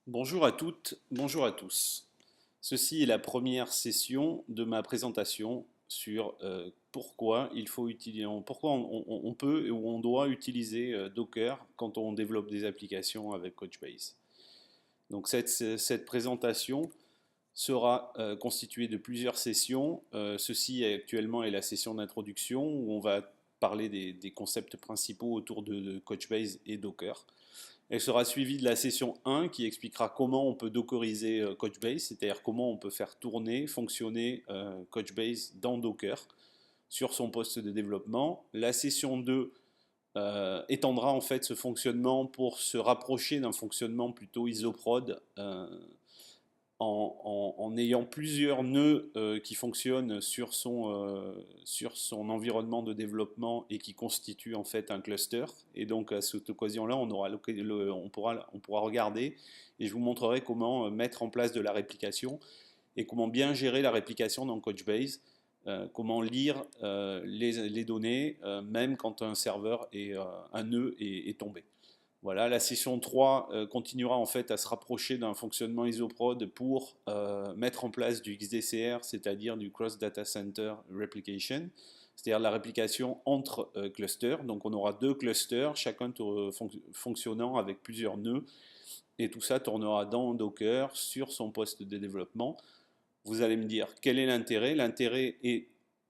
Bonjour à toutes, bonjour à tous. Ceci est la première session de ma présentation sur pourquoi il faut utiliser, pourquoi on peut ou on doit utiliser Docker quand on développe des applications avec Couchbase. Donc cette présentation sera constituée de plusieurs sessions. Ceci actuellement est la session d'introduction où on va parler des concepts principaux autour de Couchbase et Docker. Elle sera suivie de la session 1 qui expliquera comment on peut dockeriser Couchbase, c'est-à-dire comment on peut faire tourner, fonctionner Couchbase dans Docker sur son poste de développement. La session 2 étendra en fait ce fonctionnement pour se rapprocher d'un fonctionnement plutôt isoprod en ayant plusieurs nœuds qui fonctionnent sur son environnement de développement et qui constituent en fait un cluster. Et donc à cette occasion-là, on pourra regarder et je vous montrerai comment mettre en place de la réplication et comment bien gérer la réplication dans Couchbase, comment lire les données, même quand un serveur un nœud est tombé. Voilà, la session 3 continuera en fait à se rapprocher d'un fonctionnement isoprod pour mettre en place du XDCR, c'est-à-dire du Cross Data Center Replication, c'est-à-dire la réplication entre clusters. Donc on aura deux clusters, chacun fonctionnant avec plusieurs nœuds, et tout ça tournera dans Docker sur son poste de développement. Vous allez me dire quel est l'intérêt? L'intérêt est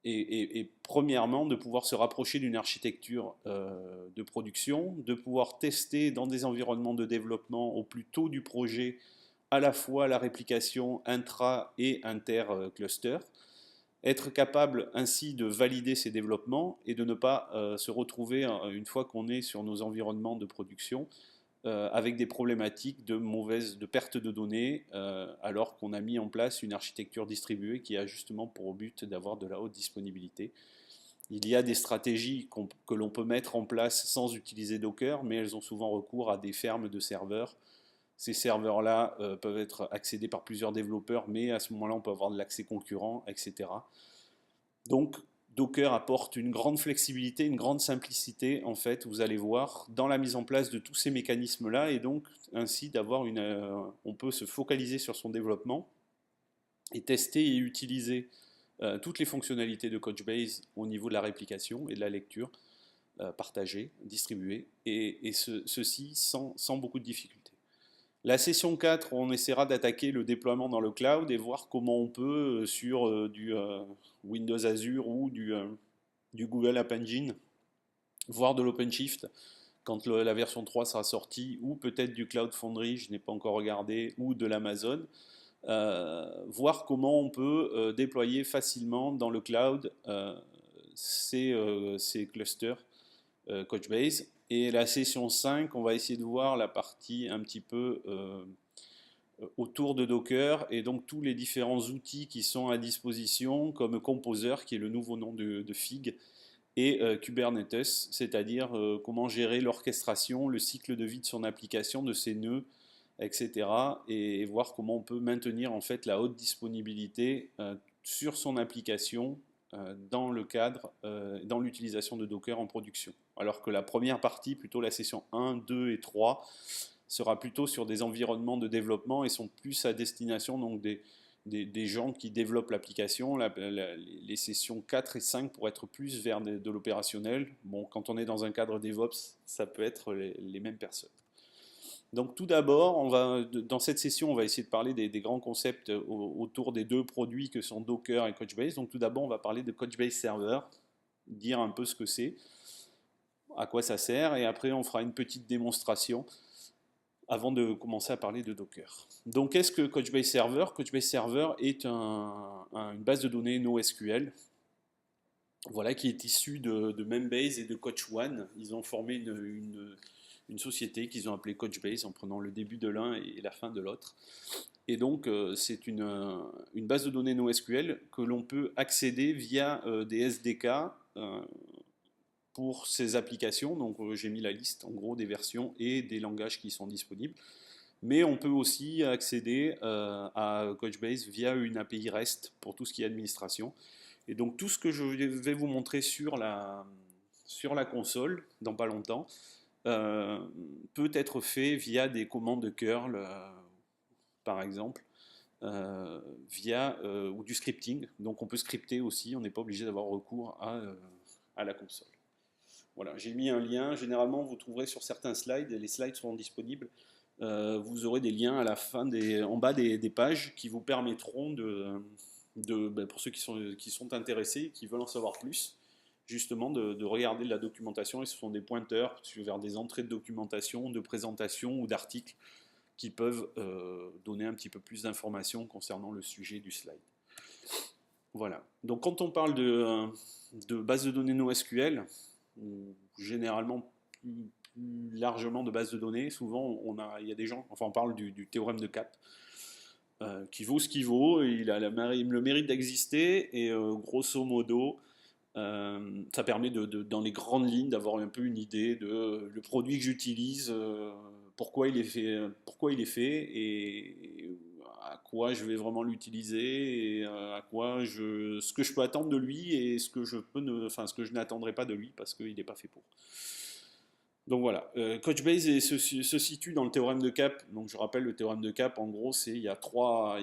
et premièrement de pouvoir se rapprocher d'une architecture de production, de pouvoir tester dans des environnements de développement au plus tôt du projet à la fois la réplication intra et inter-cluster, être capable ainsi de valider ces développements et de ne pas se retrouver, une fois qu'on est sur nos environnements de production, avec des problématiques de perte de données, alors qu'on a mis en place une architecture distribuée qui a justement pour but d'avoir de la haute disponibilité. Il y a des stratégies que l'on peut mettre en place sans utiliser Docker, mais elles ont souvent recours à des fermes de serveurs. Ces serveurs-là peuvent être accédés par plusieurs développeurs, mais à ce moment-là, on peut avoir de l'accès concurrent, etc. Donc, Docker apporte une grande flexibilité, une grande simplicité, en fait, vous allez voir, dans la mise en place de tous ces mécanismes-là, et donc ainsi on peut se focaliser sur son développement et tester et utiliser toutes les fonctionnalités de Couchbase au niveau de la réplication et de la lecture partagée, distribuée, et ceci sans beaucoup de difficultés. La session 4, on essaiera d'attaquer le déploiement dans le cloud et voir comment on peut, sur du Windows Azure ou du Google App Engine, voire de l'OpenShift, quand la version 3 sera sortie, ou peut-être du Cloud Foundry, je n'ai pas encore regardé, ou de l'Amazon, voir comment on peut déployer facilement dans le cloud ces clusters Couchbase. Et la session 5, on va essayer de voir la partie un petit peu autour de Docker et donc tous les différents outils qui sont à disposition comme Composer, qui est le nouveau nom de Fig, et Kubernetes, c'est-à-dire comment gérer l'orchestration, le cycle de vie de son application, de ses nœuds, etc. Et voir comment on peut maintenir en fait la haute disponibilité sur son application dans le cadre, dans l'utilisation de Docker en production. Alors que la première partie, plutôt la session 1, 2 et 3, sera plutôt sur des environnements de développement et sont plus à destination donc des gens qui développent l'application. Les sessions 4 et 5 pour être plus vers de l'opérationnel. Bon, quand on est dans un cadre DevOps, ça peut être les mêmes personnes. Donc tout d'abord, dans cette session, on va essayer de parler des grands concepts autour des deux produits que sont Docker et Couchbase. Donc tout d'abord, on va parler de Couchbase Server, dire un peu ce que c'est, à quoi ça sert, et après on fera une petite démonstration avant de commencer à parler de Docker. Donc qu'est-ce que Couchbase Server? Couchbase Server est une base de données NoSQL, voilà, qui est issue de Membase et de CouchOne. Ils ont formé une société qu'ils ont appelée Couchbase en prenant le début de l'un et la fin de l'autre. Et donc c'est une base de données NoSQL que l'on peut accéder via des SDK pour ces applications. Donc j'ai mis la liste en gros des versions et des langages qui sont disponibles. Mais on peut aussi accéder à Couchbase via une API REST pour tout ce qui est administration. Et donc tout ce que je vais vous montrer sur la console dans pas longtemps peut être fait via des commandes de curl par exemple, via ou du scripting. Donc on peut scripter aussi, on n'est pas obligé d'avoir recours à la console. Voilà, j'ai mis un lien. Généralement, vous trouverez sur certains slides, et les slides seront disponibles. Vous aurez des liens à la fin en bas des pages qui vous permettront pour ceux qui sont intéressés, qui veulent en savoir plus, justement de regarder de la documentation. Et ce sont des pointeurs vers des entrées de documentation, de présentation ou d'articles qui peuvent donner un petit peu plus d'informations concernant le sujet du slide. Voilà. Donc quand on parle de base de données NoSQL, ou généralement plus largement de base de données, souvent il y a des gens, enfin on parle du théorème de Cap, qui vaut ce qu'il vaut, et il a le mérite d'exister, et grosso modo, ça permet dans les grandes lignes d'avoir un peu une idée de le produit que j'utilise, pourquoi il est fait et à quoi je vais vraiment l'utiliser, et ce que je peux attendre de lui, et ce que je n'attendrai pas de lui parce qu'il n'est pas fait pour. Donc voilà, Couchbase se situe dans le théorème de Cap. Donc je rappelle, le théorème de Cap, en gros, il y a trois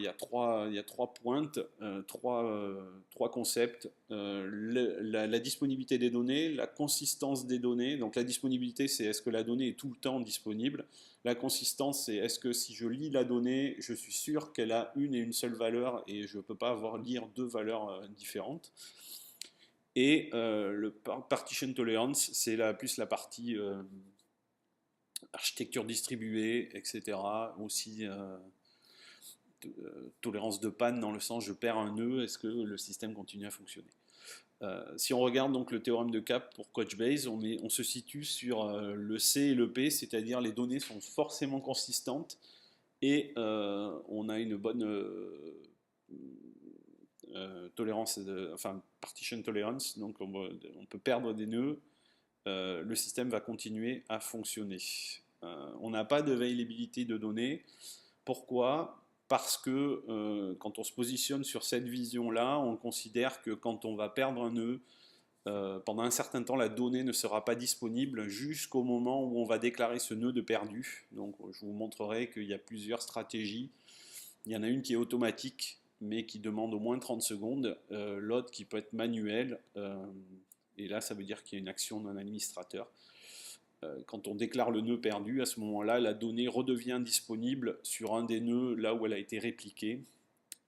pointes, trois concepts. La disponibilité des données, la consistance des données. Donc la disponibilité, c'est est-ce que la donnée est tout le temps disponible. La consistance, c'est est-ce que si je lis la donnée, je suis sûr qu'elle a une et une seule valeur et je ne peux pas lire deux valeurs différentes. Et le partition tolerance, c'est plus la partie architecture distribuée, etc. Aussi tolérance de panne, dans le sens je perds un nœud, est-ce que le système continue à fonctionner. Si on regarde donc le théorème de Cap pour Couchbase, on se situe sur le C et le P, c'est-à-dire les données sont forcément consistantes et on a une bonne tolérance, partition tolerance, donc on peut perdre des nœuds, le système va continuer à fonctionner. On n'a pas de availability de données. Pourquoi ? Parce que quand on se positionne sur cette vision-là, on considère que quand on va perdre un nœud, pendant un certain temps, la donnée ne sera pas disponible jusqu'au moment où on va déclarer ce nœud de perdu. Donc je vous montrerai qu'il y a plusieurs stratégies. Il y en a une qui est automatique, mais qui demande au moins 30 secondes. L'autre qui peut être manuelle. Et là, ça veut dire qu'il y a une action d'un administrateur. Quand on déclare le nœud perdu, à ce moment-là, la donnée redevient disponible sur un des nœuds là où elle a été répliquée.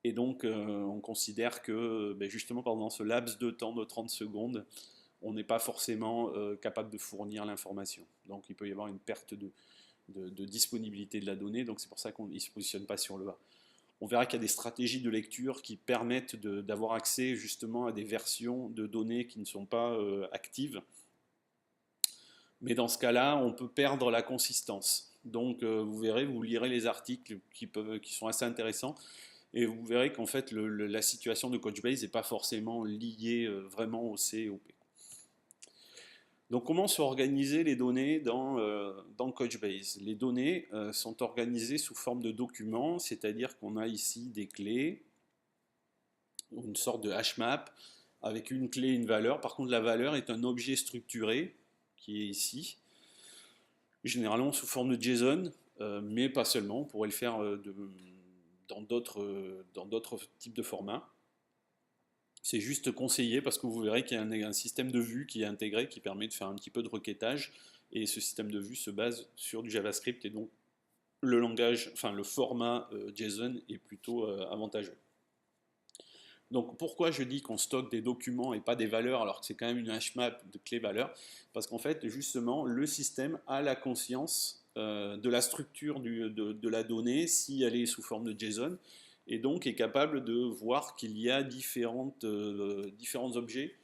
Et donc, on considère que justement pendant ce laps de temps de 30 secondes, on n'est pas forcément capable de fournir l'information. Donc, il peut y avoir une perte de disponibilité de la donnée. Donc, c'est pour ça qu'on ne se positionne pas sur le A. On verra qu'il y a des stratégies de lecture qui permettent d'avoir accès justement à des versions de données qui ne sont pas actives. Mais dans ce cas-là, on peut perdre la consistance. Donc vous verrez, vous lirez les articles qui sont assez intéressants, et vous verrez qu'en fait la situation de Couchbase n'est pas forcément liée vraiment au C et au P. Donc comment sont organisées les données dans Couchbase? Les données sont organisées sous forme de documents, c'est-à-dire qu'on a ici des clés, une sorte de hashmap, avec une clé et une valeur. Par contre, la valeur est un objet structuré, qui est ici, généralement sous forme de JSON, mais pas seulement, on pourrait le faire dans d'autres types de formats. C'est juste conseillé parce que vous verrez qu'il y a un système de vue qui est intégré, qui permet de faire un petit peu de requêtage, et ce système de vue se base sur du JavaScript, et donc le format JSON est plutôt avantageux. Donc pourquoi je dis qu'on stocke des documents et pas des valeurs, alors que c'est quand même une hashmap de clé-valeur? Parce qu'en fait, justement, le système a la conscience de la structure de la donnée si elle est sous forme de JSON, et donc est capable de voir qu'il y a différents objets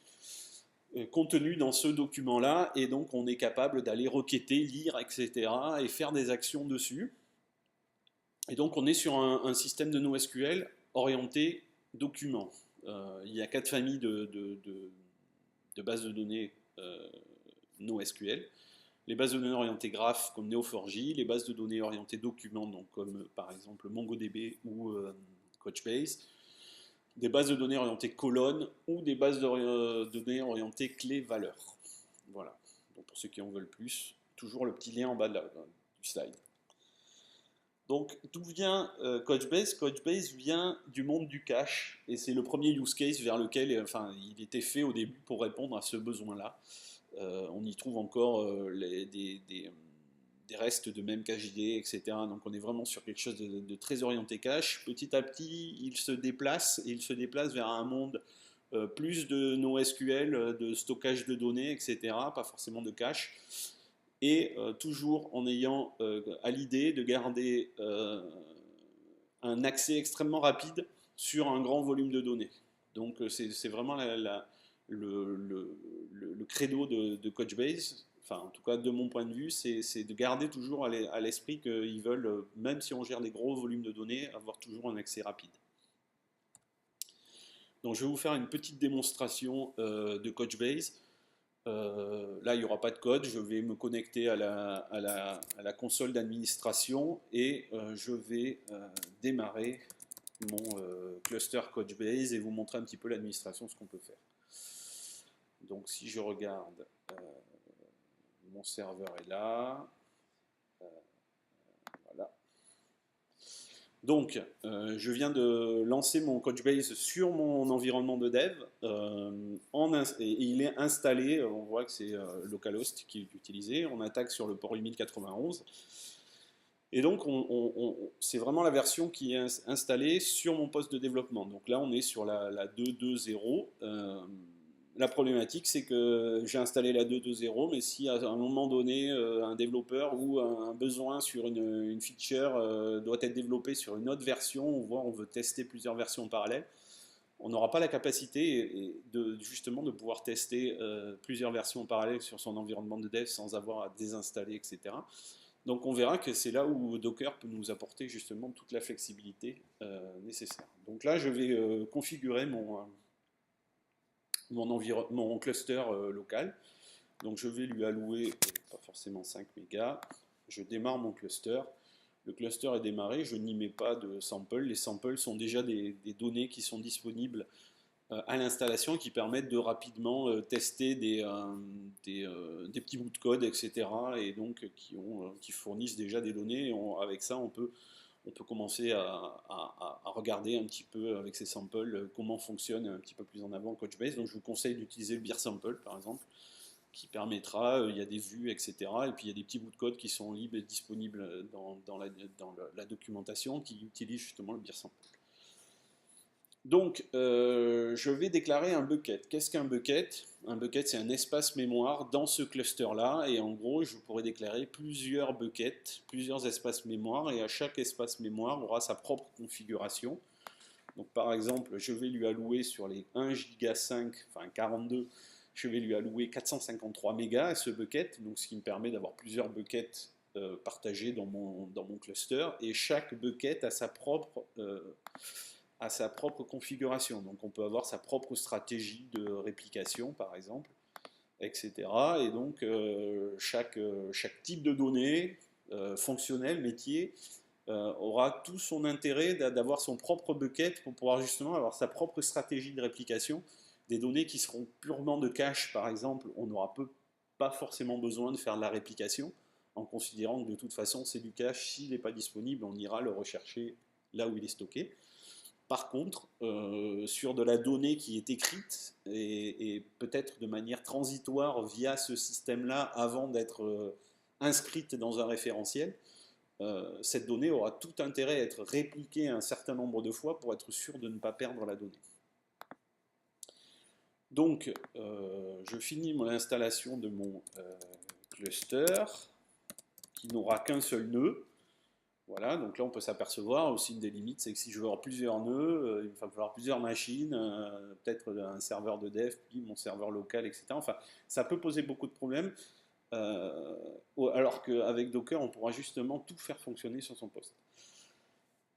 contenus dans ce document-là, et donc on est capable d'aller requêter, lire, etc., et faire des actions dessus. Et donc on est sur un système de NoSQL orienté documents. Il y a 4 familles de bases de données NoSQL. Les bases de données orientées graphes comme Neo4j, les bases de données orientées documents, donc comme par exemple MongoDB ou Couchbase, des bases de données orientées colonnes ou des bases de données orientées clés-valeurs. Voilà. Donc pour ceux qui en veulent plus, toujours le petit lien en bas du slide. Donc, d'où vient Couchbase? Couchbase vient du monde du cache, et c'est le premier use case vers lequel enfin, il était fait au début pour répondre à ce besoin-là. On y trouve encore des restes de même cache ID, etc. Donc on est vraiment sur quelque chose de très orienté cache. Petit à petit, il se déplace, et il se déplace vers un monde plus de NoSQL, de stockage de données, etc. Pas forcément de cache. Et toujours en ayant à l'idée de garder un accès extrêmement rapide sur un grand volume de données. Donc c'est vraiment le credo de Couchbase, enfin en tout cas de mon point de vue, c'est de garder toujours à l'esprit qu'ils veulent, même si on gère des gros volumes de données, avoir toujours un accès rapide. Donc je vais vous faire une petite démonstration de Couchbase. Là, il n'y aura pas de code, je vais me connecter à la console d'administration et je vais démarrer mon cluster Couchbase et vous montrer un petit peu l'administration, ce qu'on peut faire. Donc si je regarde, mon serveur est là, voilà. Donc je viens de lancer mon Couchbase sur mon environnement de dev, et il est installé, on voit que c'est localhost qui est utilisé, on attaque sur le port 8091. Et donc, c'est vraiment la version qui est installée sur mon poste de développement. Donc là, on est sur la 2.2.0. La problématique, c'est que j'ai installé la 2.2.0, mais si à un moment donné, un développeur ou un besoin sur une feature doit être développé sur une autre version, on veut tester plusieurs versions en parallèle, on n'aura pas la capacité justement de pouvoir tester plusieurs versions en parallèle sur son environnement de dev sans avoir à désinstaller, etc. Donc on verra que c'est là où Docker peut nous apporter justement toute la flexibilité nécessaire. Donc là, je vais configurer mon cluster local. Donc je vais lui allouer, pas forcément 5 mégas. Je démarre mon cluster. Le cluster est démarré, je n'y mets pas de samples. Les samples sont déjà des données qui sont disponibles à l'installation, qui permettent de rapidement tester des petits bouts de code, etc. Et donc qui fournissent déjà des données. Et avec ça, on peut commencer à regarder un petit peu avec ces samples comment fonctionne un petit peu plus en avant Couchbase. Donc je vous conseille d'utiliser le beer sample par exemple, qui permettra, il y a des vues, etc. Et puis il y a des petits bouts de code qui sont libres et disponibles dans la documentation qui utilisent justement le beer sample. Donc, je vais déclarer un bucket. Qu'est-ce qu'un bucket? Un bucket, c'est un espace mémoire dans ce cluster-là. Et en gros, je pourrais déclarer plusieurs buckets, plusieurs espaces mémoire. Et à chaque espace mémoire aura sa propre configuration. Donc, par exemple, je vais lui allouer sur les 1 giga 5, enfin 42, je vais lui allouer 453 mégas à ce bucket. Donc, ce qui me permet d'avoir plusieurs buckets partagés dans mon cluster. Et chaque bucket a sa propre configuration. Donc on peut avoir sa propre stratégie de réplication, par exemple, etc. Et donc chaque type de données, fonctionnel, métier, aura tout son intérêt d'avoir son propre bucket pour pouvoir justement avoir sa propre stratégie de réplication. Des données qui seront purement de cache, par exemple, on n'aura pas forcément besoin de faire de la réplication, en considérant que de toute façon c'est du cache, s'il n'est pas disponible, on ira le rechercher là où il est stocké. Par contre, sur de la donnée qui est écrite et peut-être de manière transitoire via ce système-là avant d'être inscrite dans un référentiel, cette donnée aura tout intérêt à être répliquée un certain nombre de fois pour être sûr de ne pas perdre la donnée. Donc, je finis mon installation de mon cluster qui n'aura qu'un seul nœud. Voilà, donc là on peut s'apercevoir aussi une des limites, c'est que si je veux avoir plusieurs nœuds, il va falloir plusieurs machines, peut-être un serveur de dev, puis mon serveur local, etc. Enfin, ça peut poser beaucoup de problèmes, alors qu'avec Docker, on pourra justement tout faire fonctionner sur son poste.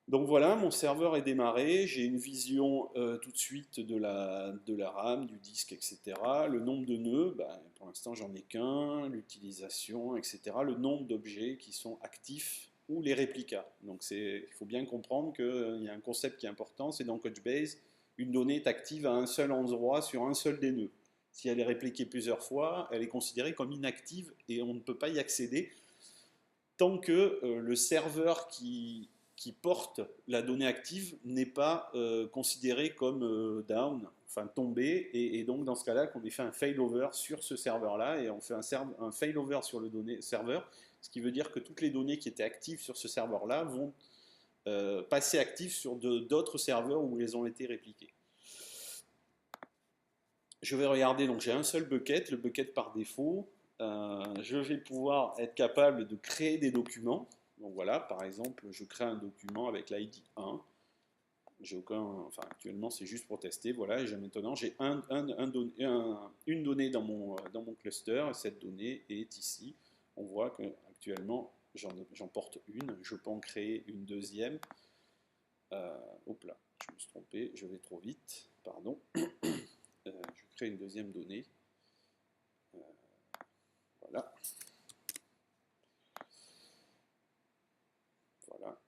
Donc voilà, mon serveur est démarré, j'ai une vision tout de suite de la RAM, du disque, etc. Le nombre de nœuds, ben, pour l'instant j'en ai qu'un, l'utilisation, etc. Le nombre d'objets qui sont actifs ou les réplicas. Donc il faut bien comprendre qu'il y a un concept qui est important, c'est dans Couchbase, une donnée est active à un seul endroit sur un seul des nœuds. Si elle est répliquée plusieurs fois, elle est considérée comme inactive et on ne peut pas y accéder tant que le serveur qui porte la donnée active n'est pas considéré comme down, enfin tombé, et donc dans ce cas-là, qu'on ait fait un failover sur ce serveur-là, et on fait un failover sur le serveur, ce qui veut dire que toutes les données qui étaient actives sur ce serveur-là vont passer actives sur d'autres serveurs où elles ont été répliquées. Je vais regarder, donc j'ai un seul bucket, le bucket par défaut. Je vais pouvoir être capable de créer des documents. Donc voilà, par exemple, je crée un document avec l'ID 1. J'ai aucun, enfin actuellement c'est juste pour tester. Voilà, et maintenant j'ai une donnée dans mon cluster, et cette donnée est ici. On voit que actuellement j'en porte une, je peux en créer une deuxième. Hop là, je me suis trompé, je vais trop vite, pardon. Je crée une deuxième donnée. Voilà. Voilà.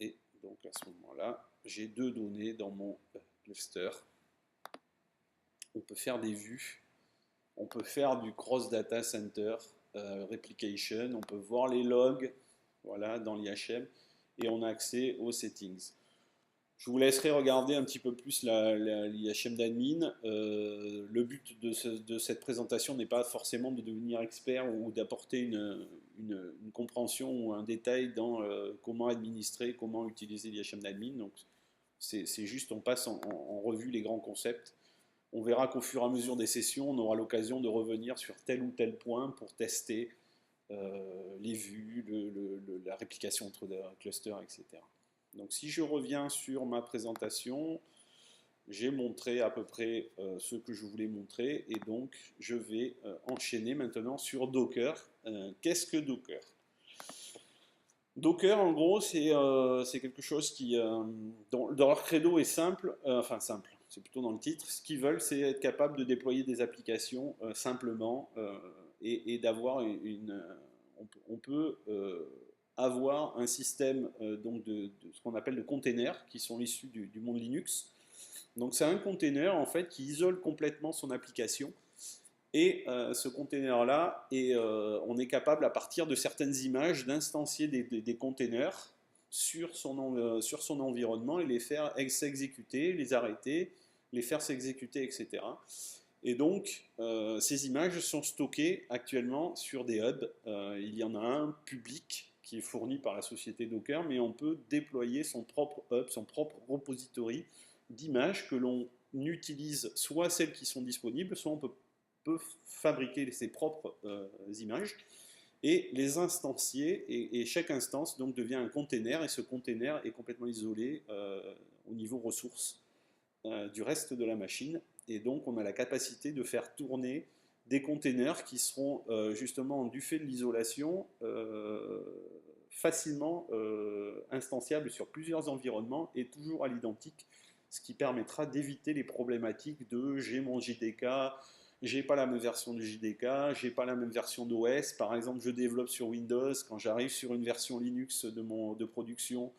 Et donc à ce moment-là, j'ai deux données dans mon cluster. On peut faire des vues. On peut faire du cross data center replication. On peut voir les logs, voilà, dans l'IHM. Et on a accès aux settings. Je vous laisserai regarder un petit peu plus l'IHM d'admin. Le but de cette présentation n'est pas forcément de devenir expert ou d'apporter une compréhension ou un détail dans comment administrer, comment utiliser l'IHM d'admin. Donc c'est juste, on passe en revue les grands concepts. On verra qu'au fur et à mesure des sessions, on aura l'occasion de revenir sur tel ou tel point pour tester les vues, la réplication entre des clusters, etc. Donc si je reviens sur ma présentation, j'ai montré à peu près ce que je voulais montrer, et donc je vais enchaîner maintenant sur Docker. Qu'est-ce que Docker? Docker, en gros, c'est quelque chose qui, dans leur credo est simple, enfin simple, c'est plutôt dans le titre. Ce qu'ils veulent, c'est être capable de déployer des applications simplement et d'avoir on peut avoir un système donc de ce qu'on appelle de containers qui sont issus du monde Linux. Donc c'est un container en fait qui isole complètement son application. Et ce container-là, on est capable à partir de certaines images d'instancier des containers sur son environnement et les faire s'exécuter, les arrêter, les faire s'exécuter, etc. Et donc, ces images sont stockées actuellement sur des hubs. Il y en a un public qui est fourni par la société Docker, mais on peut déployer son propre hub, son propre repository d'images que l'on utilise, soit celles qui sont disponibles, soit on peut fabriquer ses propres images et les instancier, et chaque instance donc devient un container, et ce container est complètement isolé au niveau ressources du reste de la machine, et donc on a la capacité de faire tourner des containers qui seront justement, du fait de l'isolation, facilement instanciables sur plusieurs environnements et toujours à l'identique, ce qui permettra d'éviter les problématiques de j'ai mon JDK, j'ai pas la même version du JDK, j'ai pas la même version d'OS. Par exemple, je développe sur Windows, quand j'arrive sur une version Linux de production,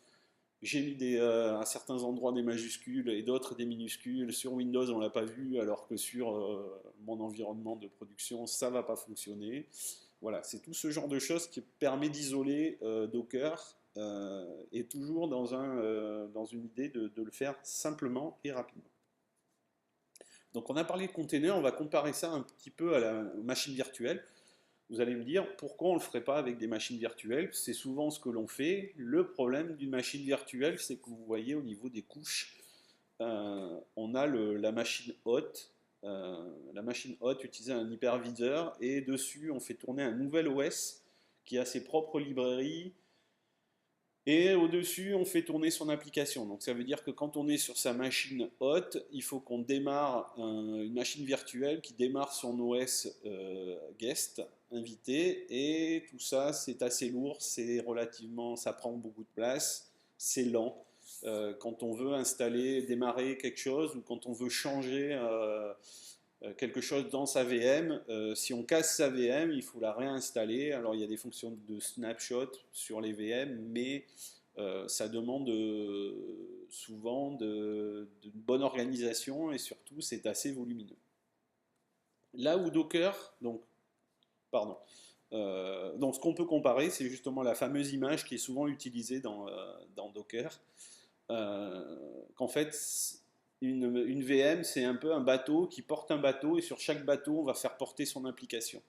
j'ai mis à certains endroits des majuscules et d'autres des minuscules. Sur Windows, on ne l'a pas vu, alors que sur mon environnement de production, ça ne va pas fonctionner. Voilà, c'est tout ce genre de choses qui permet d'isoler Docker, et toujours dans une idée de le faire simplement et rapidement. Donc on a parlé de container, on va comparer ça un petit peu à la machine virtuelle. Vous allez me dire, pourquoi on ne le ferait pas avec des machines virtuelles? C'est souvent ce que l'on fait. Le problème d'une machine virtuelle, c'est que vous voyez au niveau des couches, on a la machine hôte. La machine hôte utilise un hyperviseur, et dessus on fait tourner un nouvel OS qui a ses propres librairies, et au-dessus, on fait tourner son application. Donc ça veut dire que quand on est sur sa machine hôte, il faut qu'on démarre une machine virtuelle qui démarre son OS guest, invité, et tout ça, c'est assez lourd, ça prend beaucoup de place, c'est lent. Quand on veut installer, démarrer quelque chose, ou quand on veut changer quelque chose dans sa VM, si on casse sa VM, il faut la réinstaller. Alors il y a des fonctions de snapshot sur les VM, mais ça demande souvent d'une bonne organisation, et surtout c'est assez volumineux. Là où Docker, donc, pardon, Donc ce qu'on peut comparer, c'est justement la fameuse image qui est souvent utilisée dans Docker, qu'en fait, une VM, c'est un peu un bateau qui porte un bateau, et sur chaque bateau, on va faire porter son application.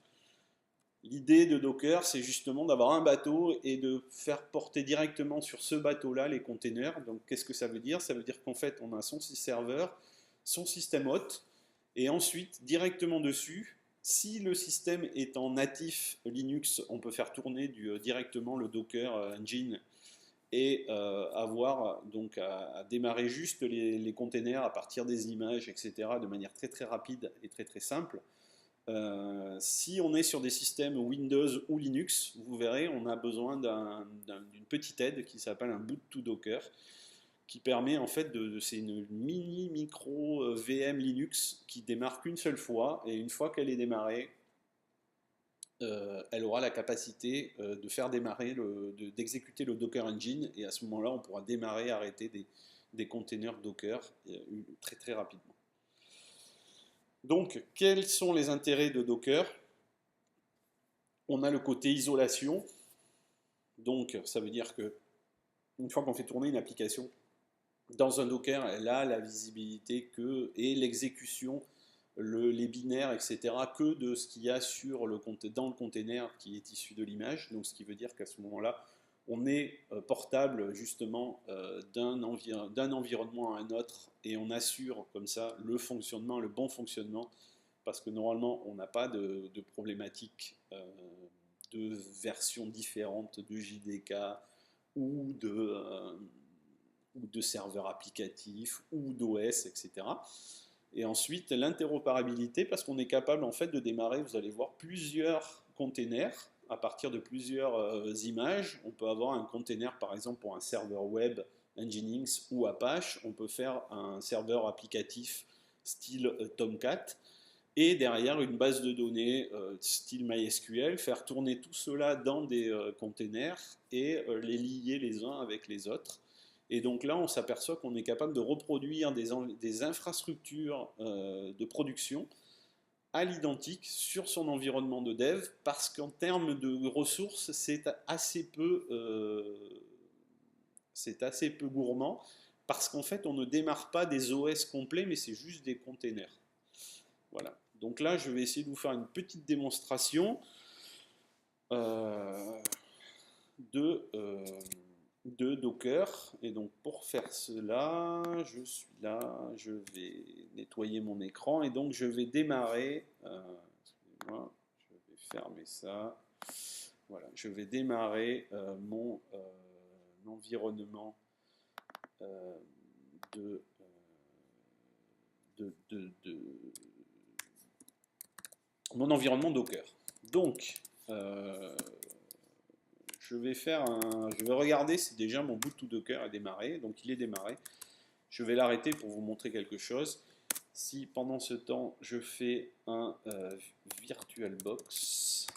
L'idée de Docker, c'est justement d'avoir un bateau et de faire porter directement sur ce bateau-là les containers. Donc, qu'est-ce que ça veut dire? Ça veut dire qu'en fait, on a son serveur, son système hôte, et ensuite, directement dessus, si le système est en natif Linux, on peut faire tourner directement le Docker Engine et avoir donc à démarrer juste les containers à partir des images, etc., de manière très très rapide et très très simple. Si on est sur des systèmes Windows ou Linux, vous verrez, on a besoin d'une petite aide qui s'appelle un boot to Docker, qui permet en fait c'est une mini micro VM Linux qui démarre qu'une seule fois, et une fois qu'elle est démarrée, elle aura la capacité de faire démarrer, d'exécuter le Docker Engine, et à ce moment-là, on pourra démarrer et arrêter des containers Docker très très rapidement. Donc, quels sont les intérêts de Docker? On a le côté isolation. Donc, ça veut dire que une fois qu'on fait tourner une application dans un Docker, elle a la visibilité et l'exécution, les binaires, etc., que de ce qu'il y a dans le container qui est issu de l'image. Donc, ce qui veut dire qu'à ce moment-là, on est portable justement d'un environnement à un autre, et on assure comme ça le fonctionnement, le bon fonctionnement, parce que normalement on n'a pas de problématique de versions différentes de JDK ou de serveurs applicatifs ou d'OS, etc. Et ensuite l'interopérabilité, parce qu'on est capable en fait de démarrer, vous allez voir, plusieurs containers à partir de plusieurs images. On peut avoir un container par exemple pour un serveur web Nginx ou Apache, on peut faire un serveur applicatif style Tomcat, et derrière une base de données style MySQL, faire tourner tout cela dans des containers et les lier les uns avec les autres. Et donc là, on s'aperçoit qu'on est capable de reproduire des infrastructures de production à l'identique sur son environnement de dev, parce qu'en termes de ressources, c'est assez peu gourmand, parce qu'en fait, on ne démarre pas des OS complets, mais c'est juste des containers. Voilà. Donc là, je vais essayer de vous faire une petite démonstration de Docker. Et donc pour faire cela, je suis là, je vais nettoyer mon écran, et donc je vais démarrer. Excusez-moi, je vais fermer ça. Voilà, je vais démarrer mon environnement de mon environnement Docker. Donc, je vais regarder si déjà mon boot to Docker est démarré. Donc, il est démarré. Je vais l'arrêter pour vous montrer quelque chose. Si pendant ce temps, je fais un VirtualBox,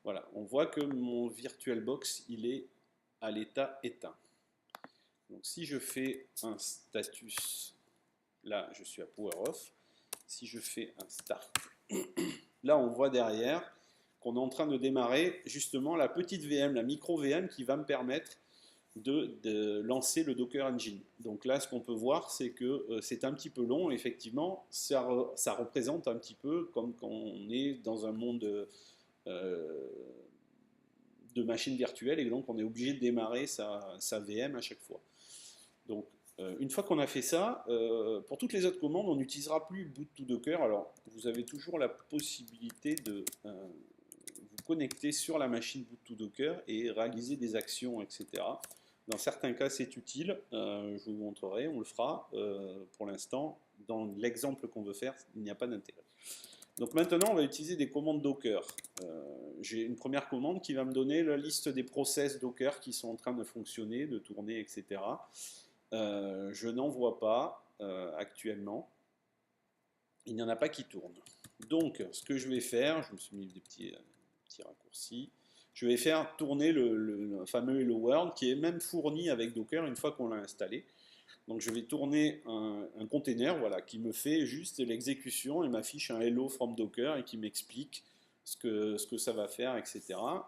voilà, on voit que mon VirtualBox, il est à l'état éteint. Donc, si je fais un status, là, je suis à Power Off. Si je fais un Start, là, on voit derrière qu'on est en train de démarrer justement la petite VM, la micro VM qui va me permettre de lancer le Docker Engine. Donc là, ce qu'on peut voir, c'est que c'est un petit peu long. Effectivement, ça représente un petit peu comme quand on est dans un monde de machines virtuelles, et donc on est obligé de démarrer sa VM à chaque fois. Donc, une fois qu'on a fait ça, pour toutes les autres commandes, on n'utilisera plus boot to Docker. Alors, vous avez toujours la possibilité de vous connecter sur la machine boot to Docker et réaliser des actions, etc. Dans certains cas, c'est utile. Je vous montrerai, on le fera. Pour l'instant, dans l'exemple qu'on veut faire, il n'y a pas d'intérêt. Donc maintenant, on va utiliser des commandes Docker. J'ai une première commande qui va me donner la liste des process Docker qui sont en train de fonctionner, de tourner, etc. Je n'en vois pas actuellement. Il n'y en a pas qui tournent. Donc, ce que je vais faire, je me suis mis des petits raccourcis, je vais faire tourner le fameux Hello World qui est même fourni avec Docker une fois qu'on l'a installé. Donc, je vais tourner un container, voilà, qui me fait juste l'exécution et m'affiche un Hello from Docker et qui m'explique ce que ça va faire, etc.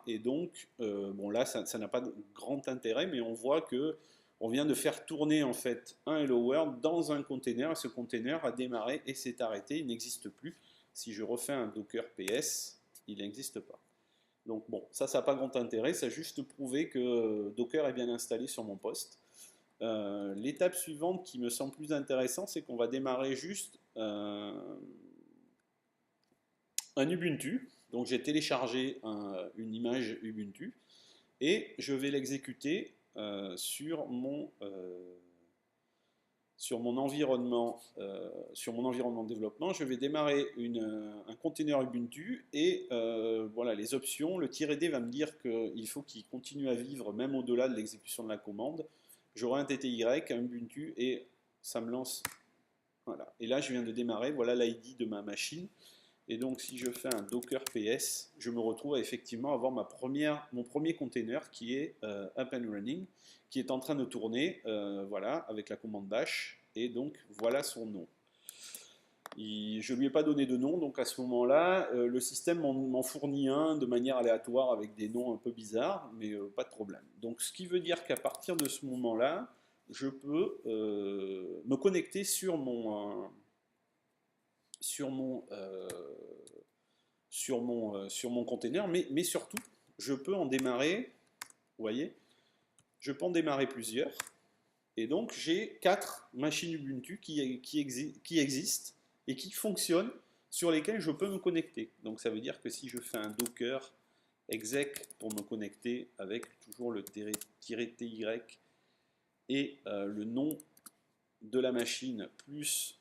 Et donc, bon là, ça n'a pas de grand intérêt, mais on voit que on vient de faire tourner en fait un Hello World dans un container, et ce container a démarré et s'est arrêté, il n'existe plus. Si je refais un Docker PS, il n'existe pas. Donc bon, ça n'a pas grand intérêt, ça a juste prouvé que Docker est bien installé sur mon poste. L'étape suivante qui me semble plus intéressante, c'est qu'on va démarrer juste un Ubuntu. Donc j'ai téléchargé une image Ubuntu et je vais l'exécuter sur mon environnement de développement. Je vais démarrer un container Ubuntu et voilà les options. Le -d va me dire qu'il faut qu'il continue à vivre même au-delà de l'exécution de la commande. J'aurai un TTY, un Ubuntu et ça me lance. Voilà. Et là je viens de démarrer, voilà l'ID de ma machine. Et donc, si je fais un Docker PS, je me retrouve à effectivement avoir mon premier container qui est up and running, qui est en train de tourner, voilà, avec la commande bash. Et donc, voilà son nom. Je ne lui ai pas donné de nom, donc à ce moment-là, le système m'en fournit un de manière aléatoire avec des noms un peu bizarres, mais pas de problème. Donc, ce qui veut dire qu'à partir de ce moment-là, je peux me connecter sur mon container, mais surtout, je peux en démarrer, vous voyez, je peux en démarrer plusieurs, et donc j'ai 4 machines Ubuntu qui existent et qui fonctionnent, sur lesquelles je peux me connecter. Donc ça veut dire que si je fais un docker exec pour me connecter avec toujours le -ty et le nom de la machine plus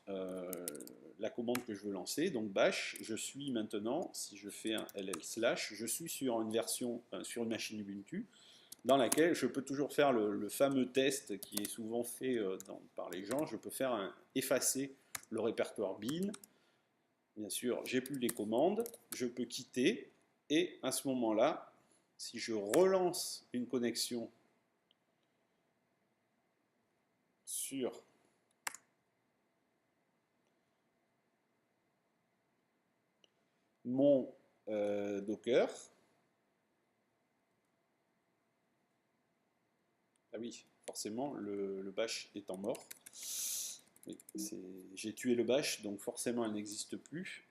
la commande que je veux lancer, donc bash, je suis maintenant, si je fais un ll/, je suis sur une version, sur une machine Ubuntu, dans laquelle je peux toujours faire le fameux test qui est souvent fait par les gens. Je peux faire effacer le répertoire bin. Bien sûr, j'ai plus les commandes, je peux quitter, et à ce moment-là, si je relance une connexion sur mon Docker. Ah oui, forcément, le bash étant mort. Oui, j'ai tué le bash, donc forcément, elle n'existe plus.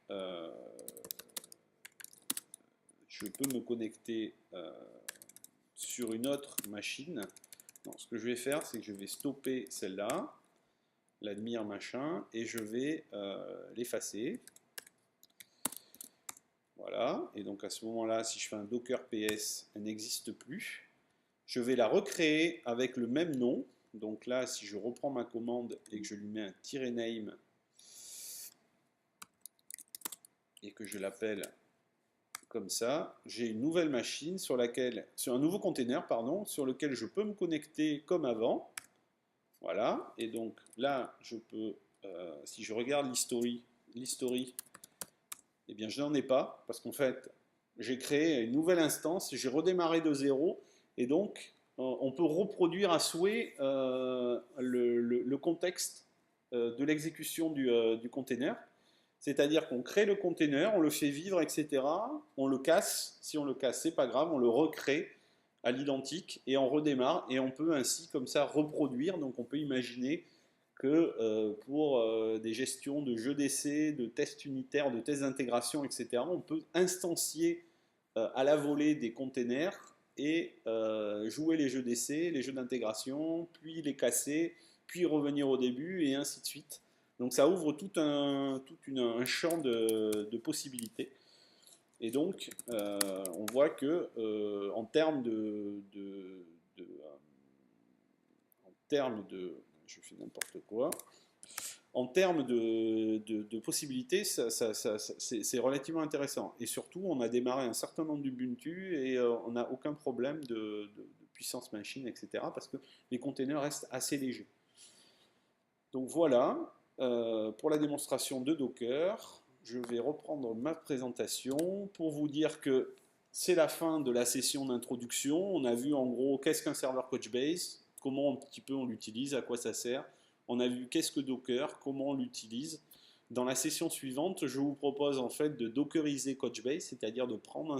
Je peux me connecter sur une autre machine. Non, ce que je vais faire, c'est que je vais stopper celle-là, l'admire machin, et je vais l'effacer. Voilà, et donc à ce moment-là, si je fais un docker ps, elle n'existe plus. Je vais la recréer avec le même nom. Donc là, si je reprends ma commande et que je lui mets un -name et que je l'appelle comme ça, j'ai une nouvelle machine sur un nouveau container, pardon, sur lequel je peux me connecter comme avant. Voilà, et donc là, je peux, si je regarde l'history, eh bien je n'en ai pas, parce qu'en fait, j'ai créé une nouvelle instance, j'ai redémarré de zéro, et donc on peut reproduire à souhait le contexte de l'exécution du container. C'est-à-dire qu'on crée le container, on le fait vivre, etc. On le casse, si on le casse, c'est pas grave, on le recrée à l'identique et on redémarre, et on peut ainsi comme ça reproduire. Donc on peut imaginer que pour des gestions de jeux d'essai, de tests unitaires, de tests d'intégration, etc., on peut instancier à la volée des containers et jouer les jeux d'essai, les jeux d'intégration, puis les casser, puis revenir au début, et ainsi de suite. Donc ça ouvre tout un champ de possibilités. Et donc, on voit que en termes je fais n'importe quoi. En termes de possibilités, c'est relativement intéressant. Et surtout, on a démarré un certain nombre d'Ubuntu et on n'a aucun problème de puissance machine, etc. Parce que les containers restent assez légers. Donc voilà, pour la démonstration de Docker, je vais reprendre ma présentation pour vous dire que c'est la fin de la session d'introduction. On a vu en gros qu'est-ce qu'un serveur Couchbase, comment un petit peu on l'utilise, à quoi ça sert. On a vu qu'est-ce que Docker, comment on l'utilise. Dans la session suivante, je vous propose en fait de dockeriser Couchbase, c'est-à-dire de prendre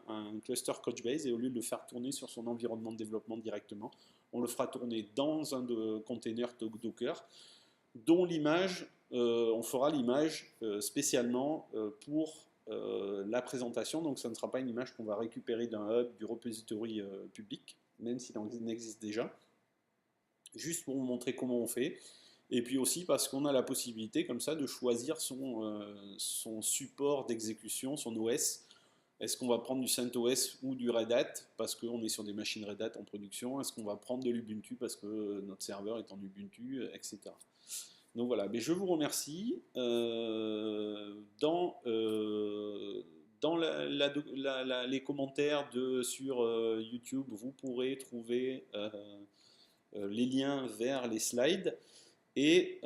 un cluster Couchbase et au lieu de le faire tourner sur son environnement de développement directement, on le fera tourner dans un container Docker dont l'image, on fera l'image spécialement pour la présentation, donc ça ne sera pas une image qu'on va récupérer d'un hub du repository public, même s'il en existe déjà, juste pour vous montrer comment on fait. Et puis aussi parce qu'on a la possibilité comme ça de choisir son support d'exécution, son OS. Est-ce qu'on va prendre du CentOS ou du Red Hat parce qu'on est sur des machines Red Hat en production? Est-ce qu'on va prendre de l'Ubuntu parce que notre serveur est en Ubuntu, etc. Donc voilà, mais je vous remercie. Dans les commentaires sur YouTube, vous pourrez trouver les liens vers les slides. Et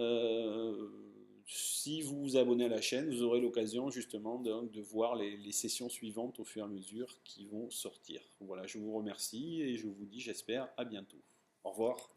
si vous vous abonnez à la chaîne, vous aurez l'occasion justement de voir les sessions suivantes au fur et à mesure qui vont sortir. Voilà, je vous remercie et je vous dis, j'espère, à bientôt. Au revoir.